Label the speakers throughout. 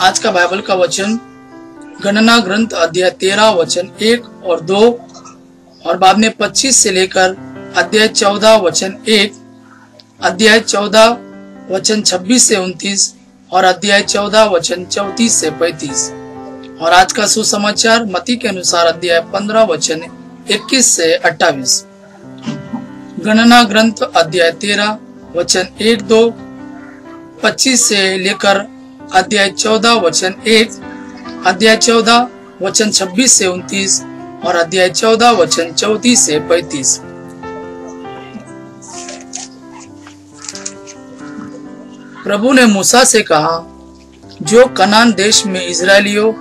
Speaker 1: आज का बाइबल का वचन गणना ग्रंथ अध्याय 13 वचन 1 और 2 और बाद में 25 से लेकर अध्याय 14 वचन 1, अध्याय 14 वचन 26 से 29 और अध्याय 14 वचन 34 से 35। और आज का सुसमाचार मत्ती के अनुसार अध्याय 15 वचन 21 से 28। गणना ग्रंथ अध्याय 13 वचन 1, 2, 25 से लेकर अध्याय 14 वचन 1, अध्याय 14 वचन 26 से 29 और अध्याय 14 वचन 34 से 35। प्रभु ने मूसा से कहा, जो कनान देश में इजरायलियों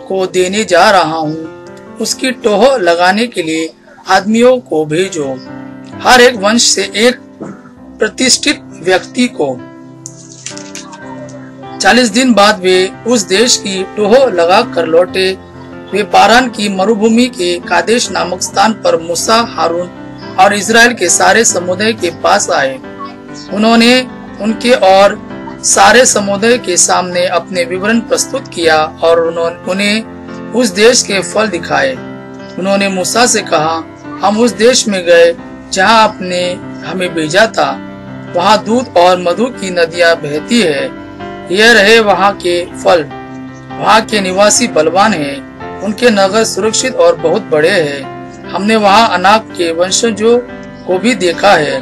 Speaker 1: को देने जा रहा हूँ, उसकी टोह लगाने के लिए आदमियों को भेजो। हर एक वंश से एक प्रतिष्ठित व्यक्ति को। 40 दिन बाद वे उस देश की टोह लगा कर लौटे। वे पारान की मरुभूमि के कादेश नामक स्थान पर मूसा, हारून और इजराइल के सारे समुदाय के पास आए। उन्होंने उनके और सारे समुदाय के सामने अपने विवरण प्रस्तुत किया और उन्हें उस देश के फल दिखाए। उन्होंने मूसा से कहा, हम उस देश में गए जहां आपने हमें भेजा था। वहां दूध और मधु की नदियां बहती है। यह रहे वहां के फल। वहां के निवासी बलवान हैं। उनके नगर सुरक्षित और बहुत बड़े हैं। हमने वहां अनाक के वंशजों को भी देखा है।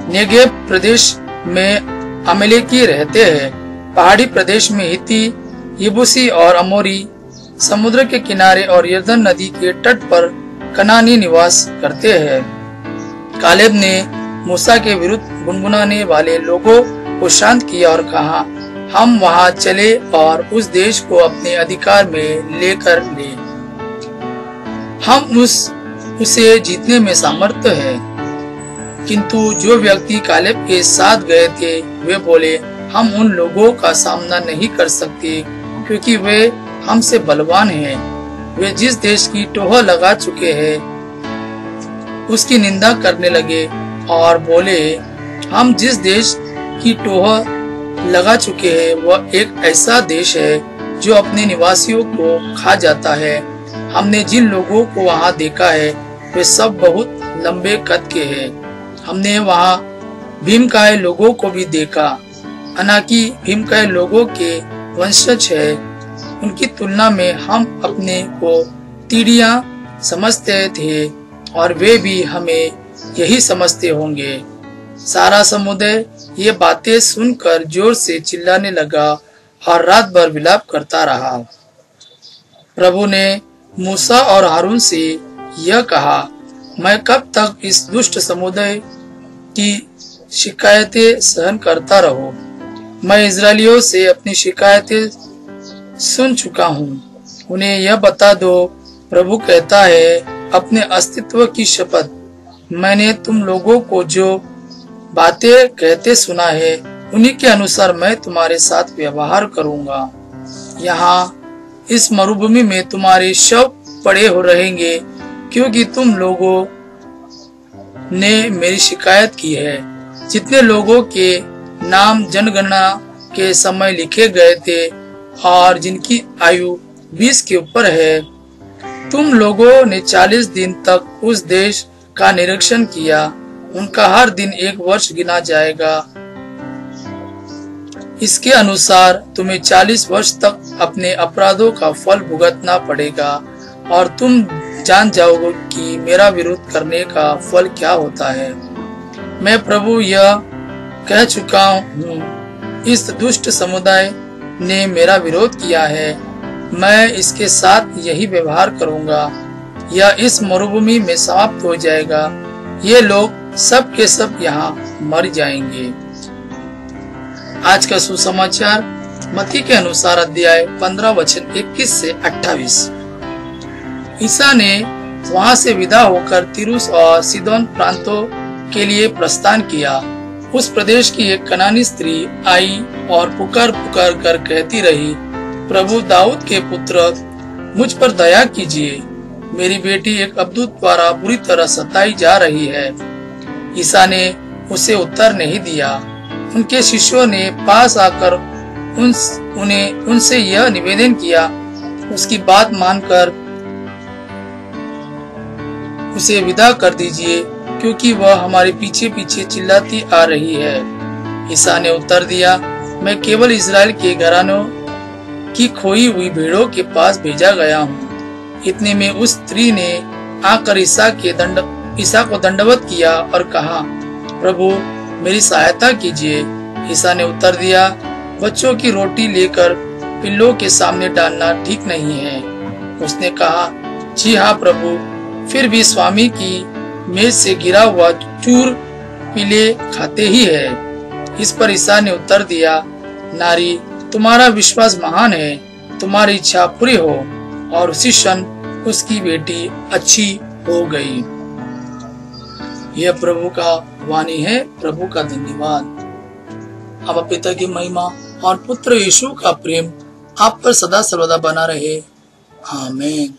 Speaker 1: नेगेव प्रदेश में अमेलेकी रहते हैं। पहाड़ी प्रदेश में हित्ती, यबूसी और अमोरी, समुद्र के किनारे और यरदन नदी के तट पर कनानी निवास करते हैं। कालेब ने मूसा के विरुद्ध गुनगुनाने वाले लोगों को शांत किया और कहा, हम वहां चले और उस देश को अपने अधिकार में लेकर ले। हम उसे जीतने में सामर्थ्य है। किंतु जो व्यक्ति कालेब के साथ गए थे वे बोले, हम उन लोगों का सामना नहीं कर सकते क्योंकि वे हमसे बलवान हैं। वे जिस देश की टोह लगा चुके हैं उसकी निंदा करने लगे और बोले, हम जिस देश की टोह लगा चुके हैं वह एक ऐसा देश है जो अपने निवासियों को खा जाता है। हमने जिन लोगों को वहां देखा है वे सब बहुत लंबे कद के हैं। हमने वहां भीमकाय लोगों को भी देखा। अनाकी भीमकाय लोगों के वंशज है। उनकी तुलना में हम अपने को तीड़ियां समझते थे और वे भी हमें यही समझते होंगे। सारा समुदाय ये बातें सुनकर जोर से चिल्लाने लगा और रात भर विलाप करता रहा। प्रभु ने मूसा और हारून से यह कहा, मैं कब तक इस दुष्ट समुदाय की शिकायतें सहन करता रहूं? मैं इजरायलियों से अपनी शिकायतें सुन चुका हूँ। उन्हें यह बता दो, प्रभु कहता है, अपने अस्तित्व की शपथ, मैंने तुम लोगों को जो बातें कहते सुना है उन्हीं के अनुसार मैं तुम्हारे साथ व्यवहार करूंगा। यहाँ इस मरुभूमि में तुम्हारे शव पड़े हो रहेंगे क्योंकि तुम लोगों ने मेरी शिकायत की है। जितने लोगों के नाम जनगणना के समय लिखे गए थे और जिनकी आयु 20 के ऊपर है, तुम लोगों ने 40 दिन तक उस देश का निरीक्षण किया। उनका हर दिन 1 वर्ष गिना जाएगा। इसके अनुसार तुम्हें 40 वर्ष तक अपने अपराधों का फल भुगतना पड़ेगा और तुम जान जाओगे कि मेरा विरोध करने का फल क्या होता है। मैं प्रभु यह कह चुका हूँ, इस दुष्ट समुदाय ने मेरा विरोध किया है। मैं इसके साथ यही व्यवहार करूंगा। यह इस मरुभूमि में समाप्त हो जाएगा। ये लोग सब के सब यहाँ मर जाएंगे। आज का सुसमाचार मत्ती के अनुसार अध्याय 15 वचन 21 से 28। ईसा ने वहां से विदा होकर तीरुस और सीदोन प्रांतों के लिए प्रस्थान किया। उस प्रदेश की एक कनानी स्त्री आई और पुकार पुकार कर कहती रही, प्रभु दाऊद के पुत्र, मुझ पर दया कीजिए। मेरी बेटी एक अबदूत द्वारा बुरी तरह सताई जा रही है। ईसा ने उसे उत्तर नहीं दिया। उनके शिष्यों ने पास आकर उनसे यह निवेदन किया, उसकी बात मानकर उसे विदा कर दीजिए, क्योंकि वह हमारे पीछे पीछे चिल्लाती आ रही है। ईसा ने उत्तर दिया, मैं केवल इस्राएल के घरानों की खोई हुई भेड़ों के पास भेजा गया हूँ। इतने में उस स्त्री ने आकर ईसा को दंडवत किया और कहा, प्रभु मेरी सहायता कीजिए। ईसा ने उत्तर दिया, बच्चों की रोटी लेकर पिल्लों के सामने डालना ठीक नहीं है। उसने कहा, जी हाँ प्रभु, फिर भी स्वामी की मेज से गिरा हुआ चूर पिले खाते ही है। इस पर ईसा ने उत्तर दिया, नारी तुम्हारा विश्वास महान है, तुम्हारी इच्छा पूरी हो। और उसी क्षण उसकी बेटी अच्छी हो गई। यह प्रभु का वाणी है। प्रभु का धन्यवाद। अब पिता की महिमा और पुत्र यीशु का प्रेम आप पर सदा सर्वदा बना रहे। आमीन।